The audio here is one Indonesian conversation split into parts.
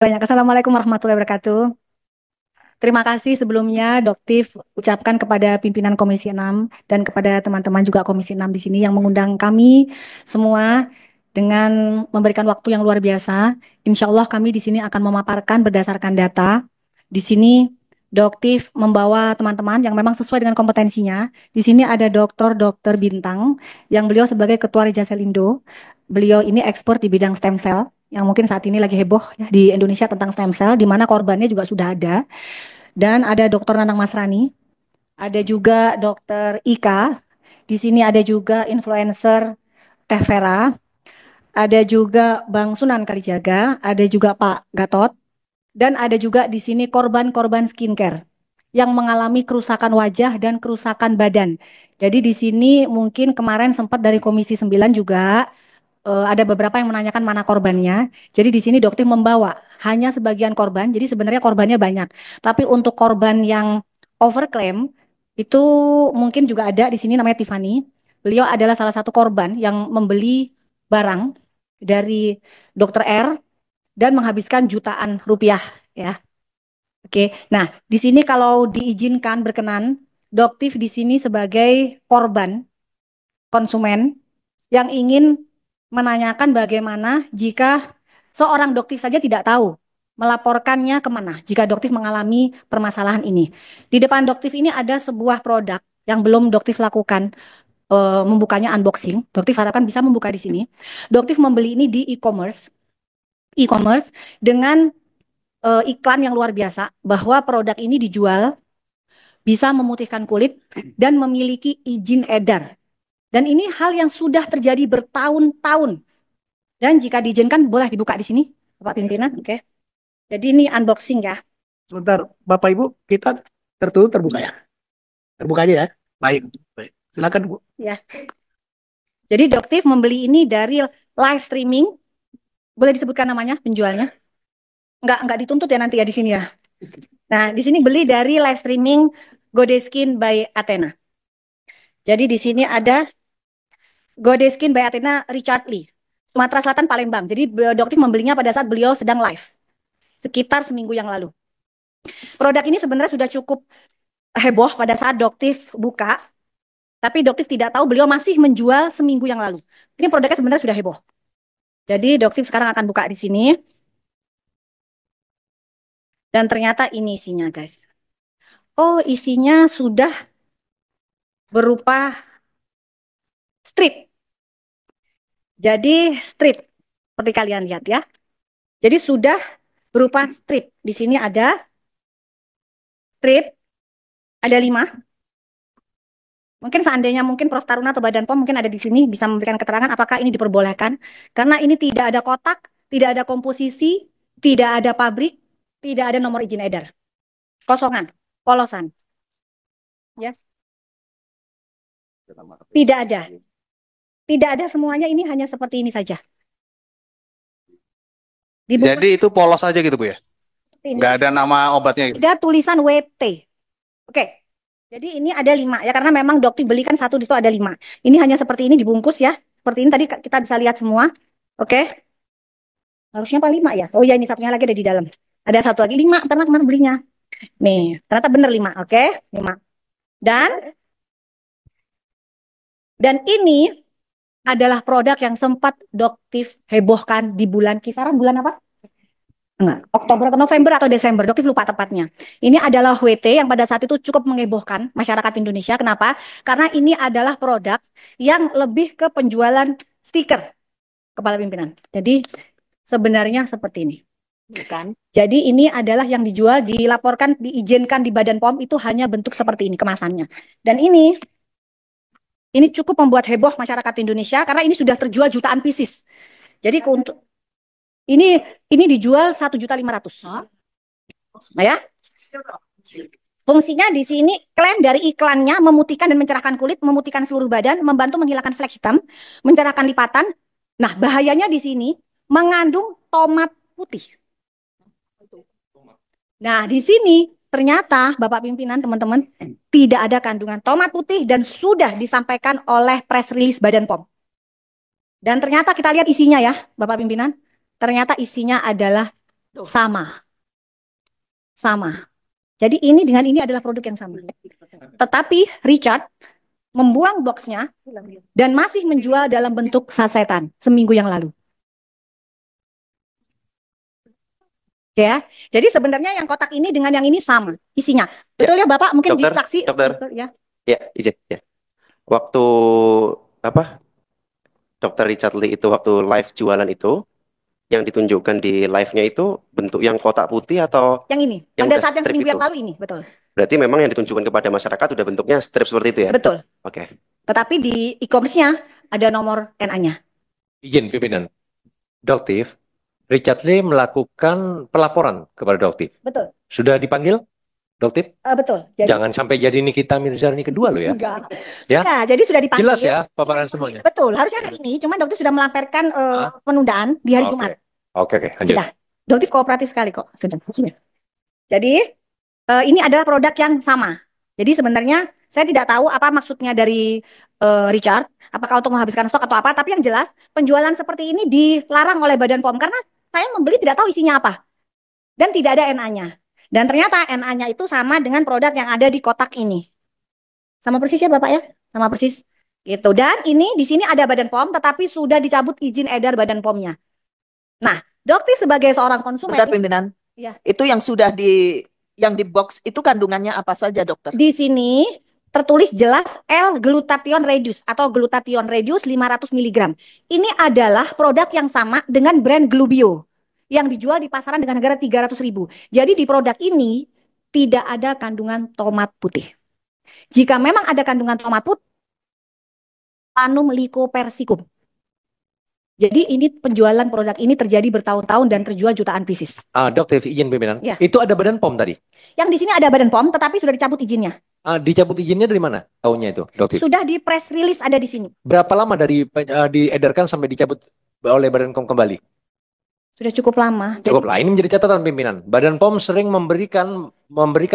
Banyak. Assalamualaikum warahmatullahi wabarakatuh. Terima kasih sebelumnya Doktif ucapkan kepada pimpinan Komisi 6 dan kepada teman-teman juga Komisi 6 di sini yang mengundang kami semua dengan memberikan waktu yang luar biasa. Insya Allah kami di sini akan memaparkan berdasarkan data. Di sini Doktif membawa teman-teman yang memang sesuai dengan kompetensinya. Di sini ada Dr. Bintang yang beliau sebagai Ketua Reja Selindo. Beliau ini ekspor di bidang stem cell yang mungkin saat ini lagi heboh ya, di Indonesia tentang stem cell, di mana korbannya juga sudah ada. Dan ada Dr. Nanang Masrani, ada juga Dr. Ika, di sini ada juga influencer Teh Vera, ada juga Bang Sunan Kalijaga, ada juga Pak Gatot, dan ada juga di sini korban-korban skincare yang mengalami kerusakan wajah dan kerusakan badan. Jadi di sini mungkin kemarin sempat dari Komisi 9 juga ada beberapa yang menanyakan mana korbannya. Jadi di sini dokter membawa hanya sebagian korban. Jadi sebenarnya korbannya banyak. Tapi untuk korban yang overclaim itu mungkin juga ada di sini namanya Tiffany. Beliau adalah salah satu korban yang membeli barang dari dokter R dan menghabiskan jutaan rupiah ya. Oke. Nah, di sini kalau diizinkan berkenan, Doktif di sini sebagai korban konsumen yang ingin menanyakan bagaimana jika seorang doktif saja tidak tahu melaporkannya kemana jika doktif mengalami permasalahan ini. Di depan doktif ini ada sebuah produk yang belum doktif lakukan membukanya unboxing. Doktif harapkan bisa membuka di sini. Doktif membeli ini di e-commerce dengan iklan yang luar biasa bahwa produk ini dijual bisa memutihkan kulit dan memiliki izin edar. Dan ini hal yang sudah terjadi bertahun-tahun. Dan jika diizinkan boleh dibuka di sini, Bapak Pimpinan. Oke. Jadi ini unboxing ya. Sebentar, Bapak Ibu, kita tertutup terbuka ya? Terbuka aja ya? Baik, baik. Silakan Bu. Ya. Jadi Doktif membeli ini dari live streaming. Boleh disebutkan namanya penjualnya? Enggak dituntut ya nanti ya di sini ya. Nah, di sini beli dari live streaming Godeskin by Athena. Jadi di sini ada Godeskin by Athena Richard Lee. Sumatera Selatan Palembang. Jadi Doktif membelinya pada saat beliau sedang live. Sekitar seminggu yang lalu. Produk ini sebenarnya sudah cukup heboh pada saat Doktif buka, tapi Doktif tidak tahu beliau masih menjual seminggu yang lalu. Ini produknya sebenarnya sudah heboh. Jadi Doktif sekarang akan buka di sini. Dan ternyata ini isinya, guys. Oh, isinya sudah berupa strip. Jadi strip, seperti kalian lihat ya. Jadi sudah berupa strip. Di sini ada strip, ada 5. Mungkin seandainya mungkin Prof. Taruna atau Badan POM mungkin ada di sini bisa memberikan keterangan apakah ini diperbolehkan. Karena ini tidak ada kotak, tidak ada komposisi, tidak ada pabrik, tidak ada nomor izin edar. Kosongan, polosan. Ya, tidak ada. Tidak ada semuanya, ini hanya seperti ini saja. Dibungkus Jadi itu polos aja gitu Bu ya? seperti ini. Nggak ada nama obatnya gitu? Ada tulisan WT. Oke. Jadi ini ada 5 ya karena memang dokter belikan satu di situ ada 5. Ini hanya seperti ini dibungkus ya. Seperti ini tadi kita bisa lihat semua. Oke. Harusnya apa 5 ya? Oh ya ini satunya lagi ada di dalam. Ada satu lagi 5. Ternyata kemana belinya? Nih, ternyata benar 5. Oke, 5. Dan ini adalah produk yang sempat Doktif hebohkan di bulan kisaran bulan apa? Enggak, Oktober atau November atau Desember, Doktif lupa tepatnya. Ini adalah WT yang pada saat itu cukup mengebohkan masyarakat Indonesia. Kenapa? Karena ini adalah produk yang lebih ke penjualan stiker kepala pimpinan. Jadi sebenarnya seperti ini. Bukan. Jadi ini adalah yang dijual, dilaporkan, diizinkan di Badan POM itu hanya bentuk seperti ini kemasannya. Dan ini cukup membuat heboh masyarakat Indonesia karena ini sudah terjual jutaan pieces. Jadi untuk ini dijual 1.500.000. Nah ya. Fungsinya di sini klaim dari iklannya memutihkan dan mencerahkan kulit, memutihkan seluruh badan, membantu menghilangkan flek hitam, mencerahkan lipatan. Nah, bahayanya di sini mengandung tomat putih. Nah, di sini ternyata Bapak Pimpinan, teman-teman, tidak ada kandungan tomat putih dan sudah disampaikan oleh press release Badan POM. Dan ternyata kita lihat isinya ya, Bapak Pimpinan. Ternyata isinya adalah Sama. Sama. Jadi ini dengan ini adalah produk yang sama. Tetapi Richard membuang boxnya dan masih menjual dalam bentuk sasetan seminggu yang lalu. Ya, jadi sebenarnya yang kotak ini dengan yang ini sama isinya. Betul ya Bapak? Mungkin Dokter, disaksi. dokter. Ya. Ya, izin ya. Waktu apa? Dokter Richard Lee itu waktu live jualan itu yang ditunjukkan di live-nya itu bentuk yang kotak putih atau Yang ini. yang Pada udah saat yang strip seminggu itu? yang lalu ini, betul. Berarti memang yang ditunjukkan kepada masyarakat udah bentuknya strip seperti itu ya? Betul. Oke. Tetapi di e-commerce-nya ada nomor NA-nya. Izin pimpinan. Doktif, Richard Lee melakukan pelaporan kepada Doktif. Betul. Sudah dipanggil, Doktif? Betul. Jadi, Jangan sampai jadi Nikita Mirzani kedua loh ya. enggak. Ya? Sudah, jadi sudah dipanggil. Jelas ya paparan semuanya. Betul, harusnya hari ini, cuman dokter sudah melamparkan penundaan di hari Oke. Jumat. Oke, lanjut. Sudah. Dokter kooperatif sekali kok. Sudah. Jadi ini adalah produk yang sama. Jadi sebenarnya saya tidak tahu apa maksudnya dari Richard, apakah untuk menghabiskan stok atau apa, tapi yang jelas penjualan seperti ini dilarang oleh Badan POM karena saya membeli tidak tahu isinya apa. Dan tidak ada NA-nya. Dan ternyata NA-nya itu sama dengan produk yang ada di kotak ini. Sama persis ya Bapak ya? Sama persis. Gitu. Dan ini di sini ada Badan POM tetapi sudah dicabut izin edar Badan POM-nya. Nah, dokter sebagai seorang konsumen Bentar pimpinan. Ya. Itu yang sudah yang di box itu kandungannya apa saja dokter? Di sini tertulis jelas L-glutathione reduce atau glutathione reduce 500 mg. Ini adalah produk yang sama dengan brand Glubio yang dijual di pasaran dengan harga 300.000. Jadi di produk ini tidak ada kandungan tomat putih. Jika memang ada kandungan tomat putih, Solanum lycopersicum. Jadi ini penjualan produk ini terjadi bertahun-tahun dan terjual jutaan pieces. Doktif, izin pimpinan. Ya. Itu ada Badan POM tadi. Yang di sini ada Badan POM tetapi sudah dicabut izinnya. Dicabut izinnya dari mana? Tahunnya itu, Doktif. Sudah di press release ada di sini. Berapa lama dari diedarkan sampai dicabut oleh Badan POM kembali? Sudah cukup lama. Cukup lah. Ini menjadi catatan pimpinan. Badan POM sering memberikan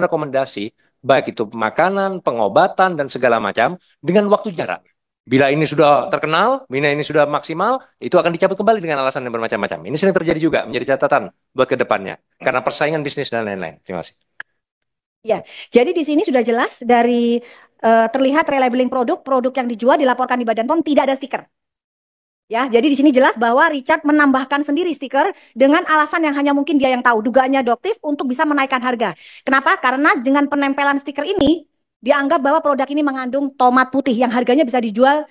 rekomendasi baik itu makanan, pengobatan dan segala macam dengan waktu jarak. Bila ini sudah terkenal, bila ini sudah maksimal, itu akan dicabut kembali dengan alasan yang bermacam-macam. Ini sering terjadi juga, menjadi catatan buat ke depannya. Karena persaingan bisnis dan lain-lain. Terima kasih. Ya, jadi di sini sudah jelas dari terlihat relabeling produk yang dijual dilaporkan di Badan POM tidak ada stiker. Ya, jadi di sini jelas bahwa Richard menambahkan sendiri stiker dengan alasan yang hanya mungkin dia yang tahu, dugaannya doktif untuk bisa menaikkan harga. Kenapa? Karena dengan penempelan stiker ini dianggap bahwa produk ini mengandung tomat putih yang harganya bisa dijual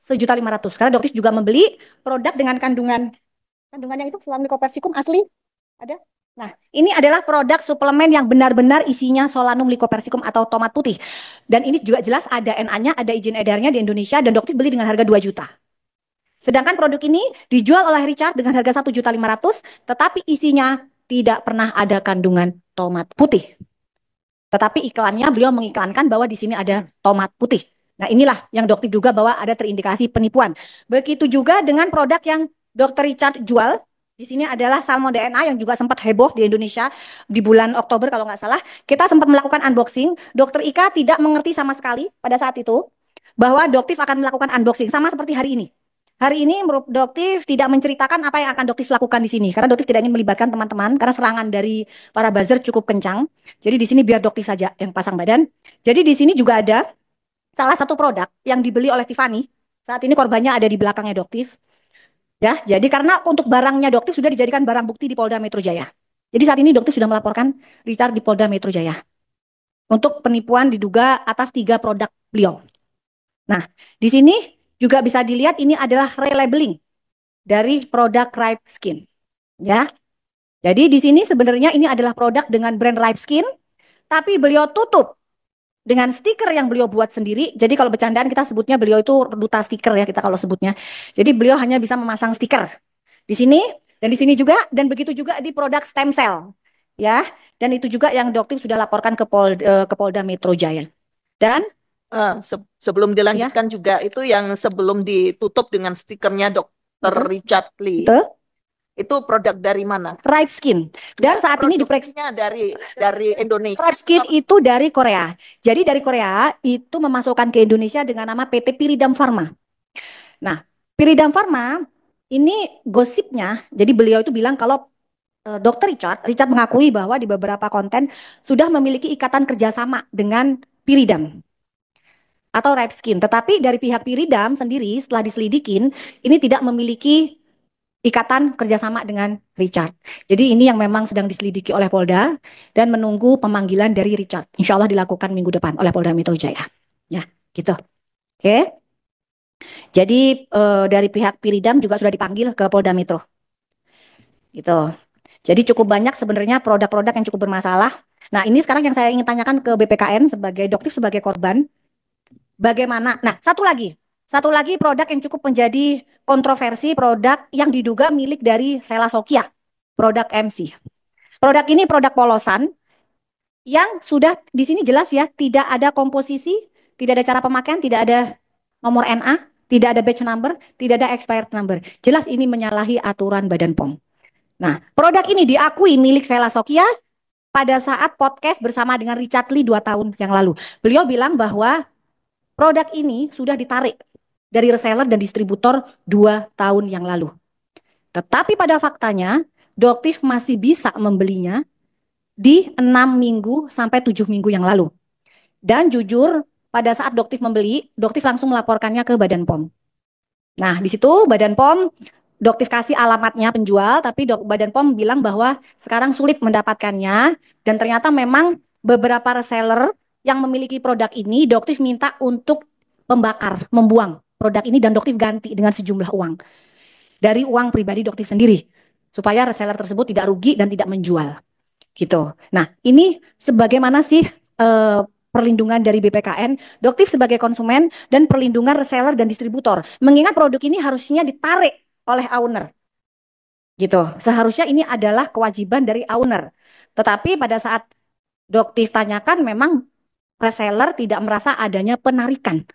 1.500.000. Karena doktif juga membeli produk dengan kandungannya itu Solanum lycopersicum asli ada. Nah, ini adalah produk suplemen yang benar-benar isinya Solanum lycopersicum atau tomat putih. Dan ini juga jelas ada NA-nya, ada izin edarnya di Indonesia dan doktif beli dengan harga 2 juta. Sedangkan produk ini dijual oleh Richard dengan harga 1.500.000, tetapi isinya tidak pernah ada kandungan tomat putih. Tetapi iklannya beliau mengiklankan bahwa di sini ada tomat putih. Nah, inilah yang dokter duga bahwa ada terindikasi penipuan. Begitu juga dengan produk yang Dr. Richard jual. Di sini adalah Salmon DNA yang juga sempat heboh di Indonesia di bulan Oktober kalau nggak salah. Kita sempat melakukan unboxing. Dr. Ika tidak mengerti sama sekali pada saat itu bahwa Doktif akan melakukan unboxing sama seperti hari ini. Hari ini Doktif tidak menceritakan apa yang akan Doktif lakukan di sini karena Doktif tidak ingin melibatkan teman-teman karena serangan dari para buzzer cukup kencang. Jadi di sini biar Doktif saja yang pasang badan. Jadi di sini juga ada salah satu produk yang dibeli oleh Tiffany. Saat ini korbannya ada di belakangnya Doktif. Ya, jadi karena untuk barangnya Doktif sudah dijadikan barang bukti di Polda Metro Jaya. Jadi saat ini Doktif sudah melaporkan Richard di Polda Metro Jaya untuk penipuan diduga atas 3 produk beliau. Nah, di sini juga bisa dilihat ini adalah relabeling dari produk Ripe Skin. Ya. Jadi di sini sebenarnya ini adalah produk dengan brand Ripe Skin, tapi beliau tutup dengan stiker yang beliau buat sendiri. Jadi kalau bercandaan kita sebutnya beliau itu duta stiker ya kita kalau sebutnya. Jadi beliau hanya bisa memasang stiker di sini dan di sini juga dan begitu juga di produk stem cell. Ya. Dan itu juga yang Doktif sudah laporkan ke Polda Metro Jaya. Dan sebelum dilanjutkan juga itu yang sebelum ditutup dengan stikernya Dr. Richard Lee. Betul. Itu produk dari mana? Ripe Skin. Dan saat ini diperiksa dari Indonesia. Ripe Skin itu dari Korea. Jadi dari Korea itu memasukkan ke Indonesia dengan nama PT Piridam Pharma. Nah, Piridam Pharma ini gosipnya, jadi beliau itu bilang kalau Dr. Richard mengakui bahwa di beberapa konten sudah memiliki ikatan kerjasama dengan Pyridam atau Ripskin. Tetapi dari pihak Pyridam sendiri setelah diselidikin, ini tidak memiliki ikatan kerjasama dengan Richard. Jadi ini yang memang sedang diselidiki oleh Polda dan menunggu pemanggilan dari Richard. Insya Allah dilakukan minggu depan oleh Polda Metro Jaya. Ya, gitu. Oke. Jadi dari pihak Pyridam juga sudah dipanggil ke Polda Metro. Gitu. Jadi cukup banyak sebenarnya produk-produk yang cukup bermasalah. Nah, ini sekarang yang saya ingin tanyakan ke BPKN sebagai Doktif sebagai korban. Bagaimana? Nah, satu lagi produk yang cukup menjadi kontroversi, produk yang diduga milik dari Sela Sokia, produk MC. Produk ini produk polosan yang sudah di sini jelas ya, tidak ada komposisi, tidak ada cara pemakaian, tidak ada nomor NA, tidak ada batch number, tidak ada expired number. Jelas ini menyalahi aturan Badan POM. Nah, produk ini diakui milik Sela Sokia pada saat podcast bersama dengan Richard Lee 2 tahun yang lalu. Beliau bilang bahwa produk ini sudah ditarik dari reseller dan distributor 2 tahun yang lalu. Tetapi pada faktanya, Doktif masih bisa membelinya di 6 minggu sampai 7 minggu yang lalu. Dan jujur, pada saat Doktif membeli, Doktif langsung melaporkannya ke Badan POM. Nah, di situ Badan POM Doktif kasih alamatnya penjual, tapi Badan POM bilang bahwa sekarang sulit mendapatkannya dan ternyata memang beberapa reseller yang memiliki produk ini Doktif minta untuk membakar, membuang produk ini dan Doktif ganti dengan sejumlah uang dari uang pribadi Doktif sendiri supaya reseller tersebut tidak rugi dan tidak menjual. Gitu. Nah, ini sebagaimana sih perlindungan dari BPKN, Doktif sebagai konsumen dan perlindungan reseller dan distributor. Mengingat produk ini harusnya ditarik oleh owner. Gitu. Seharusnya ini adalah kewajiban dari owner. Tetapi pada saat Doktif tanyakan memang reseller tidak merasa adanya penarikan